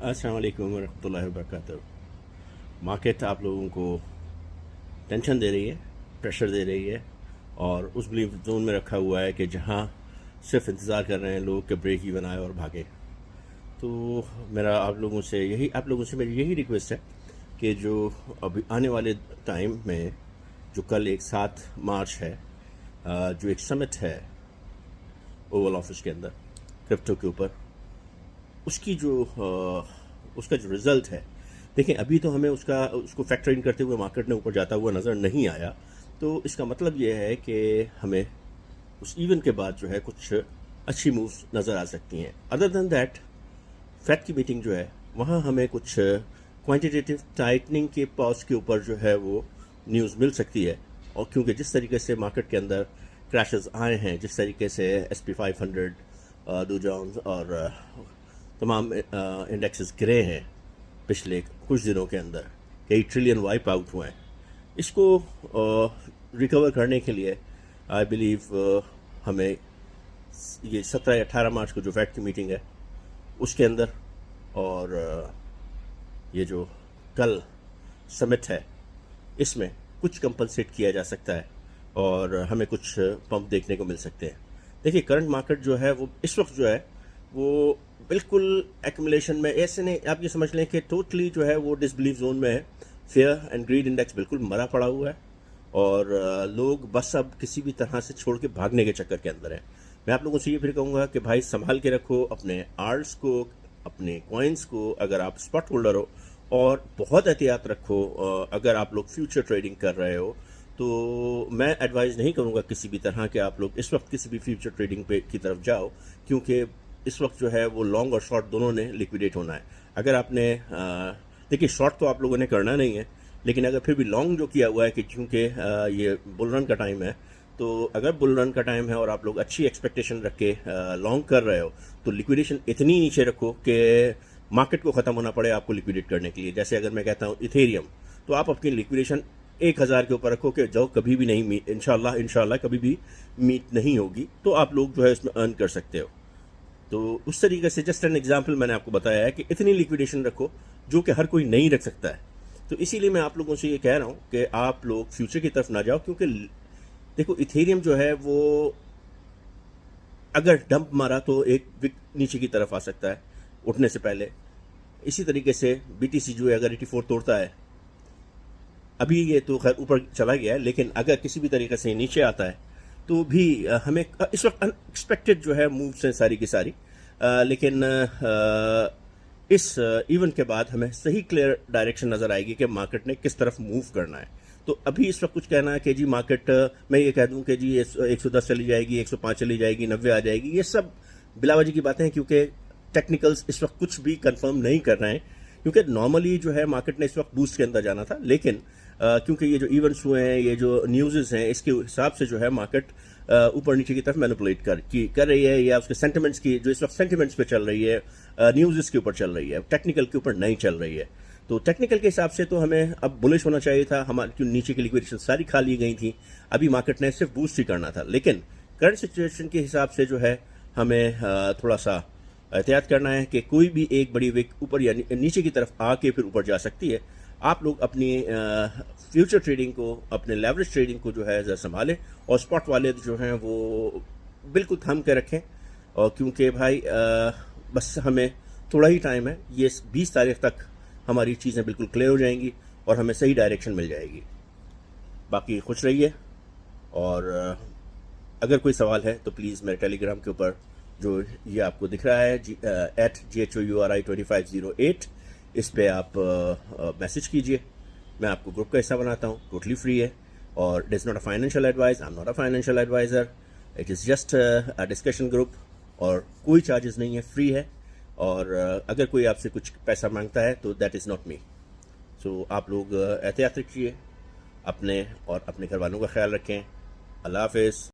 अस्सलाम वालेकुम वरहमतुल्लाहि वबरकातुहू। मार्केट आप लोगों को टेंशन दे रही है, प्रेशर दे रही है और उस बिलीव जोन में रखा हुआ है कि जहाँ सिर्फ इंतज़ार कर रहे हैं लोग कि ब्रेक इवन आए और भागे। तो आप लोगों से मेरी यही रिक्वेस्ट है कि जो अभी आने वाले टाइम में जो कल एक 7 मार्च है, जो एक समिट है ओवल ऑफिस के अंदर क्रिप्टो के ऊपर, उसका जो रिज़ल्ट है, देखें अभी तो हमें उसको फैक्टर इन करते हुए मार्केट ने ऊपर जाता हुआ नज़र नहीं आया। तो इसका मतलब ये है कि हमें उस इवेंट के बाद जो है कुछ अच्छी मूव्स नज़र आ सकती हैं। अदर दैन दैट, फेड की मीटिंग जो है वहाँ हमें कुछ क्वांटिटेटिव टाइटनिंग के पॉज के ऊपर जो है वो न्यूज़ मिल सकती है। और क्योंकि जिस तरीके से मार्केट के अंदर क्रैशेस आए हैं, जिस तरीके से SP 500, डो जोन्स और तमाम इंडेक्सेस गिरे हैं पिछले कुछ दिनों के अंदर, कई ट्रिलियन वाइप आउट हुए हैं, इसको रिकवर करने के लिए आई बिलीव हमें ये 17 या 18 मार्च को जो फेड की मीटिंग है उसके अंदर और ये जो कल समिट है इसमें कुछ कंपनसेट किया जा सकता है और हमें कुछ पंप देखने को मिल सकते हैं। देखिए करंट मार्केट जो है वो इस वक्त जो है वो बिल्कुल एक्यूमुलेशन में, ऐसे नहीं आप ये समझ लें कि टोटली जो है वो डिसबिलीव जोन में है। फेयर एंड ग्रीड इंडेक्स बिल्कुल मरा पड़ा हुआ है और लोग बस अब किसी भी तरह से छोड़ के भागने के चक्कर के अंदर हैं। मैं आप लोगों से ये फिर कहूँगा कि भाई संभाल के रखो अपने आर्ट्स को, अपने कॉइन्स को, अगर आप स्पॉट होल्डर हो, और बहुत एहतियात रखो अगर आप लोग फ्यूचर ट्रेडिंग कर रहे हो। तो मैं एडवाइज़ नहीं करूँगा किसी भी तरह के आप लोग इस वक्त किसी भी फ्यूचर ट्रेडिंग पे की तरफ जाओ, क्योंकि इस वक्त जो है वो लॉन्ग और शॉर्ट दोनों ने लिक्विडेट होना है। अगर आपने देखिए शॉर्ट तो आप लोगों ने करना नहीं है, लेकिन अगर फिर भी लॉन्ग जो किया हुआ है कि चूँकि ये बुल रन का टाइम है, तो अगर बुल रन का टाइम है और आप लोग अच्छी एक्सपेक्टेशन रख के लॉन्ग कर रहे हो तो लिक्विडेशन इतनी नीचे रखो कि मार्केट को ख़त्म होना पड़े आपको लिक्विडेट करने के लिए। जैसे अगर मैं कहता हूँ इथेरियम, तो आप अपनी लिक्विडेशन 1000 के ऊपर रखो कि जो कभी भी नहीं इंशाल्लाह कभी भी मीट नहीं होगी, तो आप लोग जो है इसमें अर्न कर सकते हो। तो उस तरीके से जस्ट एन एग्जाम्पल मैंने आपको बताया है कि इतनी लिक्विडेशन रखो जो कि हर कोई नहीं रख सकता है। तो इसीलिए मैं आप लोगों से ये कह रहा हूँ कि आप लोग फ्यूचर की तरफ ना जाओ, क्योंकि देखो इथेरियम जो है वो अगर डंप मारा तो एक विक नीचे की तरफ आ सकता है उठने से पहले। इसी तरीके से BTC जो है अगर 84 तोड़ता है, अभी ये तो खैर ऊपर चला गया है, लेकिन अगर किसी भी तरीके से नीचे आता है तो भी हमें इस वक्त अनएक्सपेक्टेड जो है मूव्स हैं सारी की सारी, लेकिन इस इवेंट के बाद हमें सही क्लियर डायरेक्शन नज़र आएगी कि मार्केट ने किस तरफ मूव करना है। तो अभी इस वक्त कुछ कहना है कि जी मार्केट, मैं ये कह दूं कि जी 110 चली जाएगी, 105 चली जाएगी, 90 आ जाएगी, ये सब बिलावजी की बातें हैं, क्योंकि टेक्निकल्स इस वक्त कुछ भी कंफर्म नहीं कर रहे हैं। क्योंकि नॉर्मली जो है मार्केट ने इस वक्त बूस्ट के अंदर जाना था, लेकिन क्योंकि ये जो इवेंट्स हुए हैं, ये जो न्यूज़ हैं, इसके हिसाब से जो है मार्केट ऊपर नीचे की तरफ मैनिपुलेट कर रही है, या उसके सेंटिमेंट्स की जो इस वक्त सेंटिमेंट्स पे चल रही है, न्यूज़ के ऊपर चल रही है, टेक्निकल के ऊपर नहीं चल रही है। तो टेक्निकल के हिसाब से तो हमें अब बुलिश होना चाहिए था, हमारी नीचे की लिक्विडेशन सारी खा ली गई थी, अभी मार्केट ने सिर्फ बूस्ट ही करना था। लेकिन करंट सिचुएशन के हिसाब से जो है हमें थोड़ा सा एहतियात करना है कि कोई भी एक बड़ी विक ऊपर या नीचे की तरफ आके फिर ऊपर जा सकती है। आप लोग अपनी फ्यूचर ट्रेडिंग को, अपने लेवरेज ट्रेडिंग को जो है ज़रा संभालें, और स्पॉट वाले जो हैं वो बिल्कुल थम के रखें। और क्योंकि भाई बस हमें थोड़ा ही टाइम है, ये 20 तारीख तक हमारी चीज़ें बिल्कुल क्लियर हो जाएंगी और हमें सही डायरेक्शन मिल जाएगी। बाकी खुश रहिए, और अगर कोई सवाल है तो प्लीज़ मेरे टेलीग्राम के ऊपर जो ये आपको दिख रहा है @GHOURI2508, इस पे आप मैसेज कीजिए। मैं आपको ग्रुप का हिस्सा बनाता हूँ, टोटली फ्री है, और it is not a financial advice, I am not a financial adviser, it is just a discussion group, और कोई चार्जेस नहीं है, फ्री है। और अगर कोई आपसे कुछ पैसा मांगता है तो दैट इज़ नॉट मी। सो आप लोग एहतियात रखिए, अपने और अपने घर वालों का ख्याल रखें। अल्लाह हाफिज़।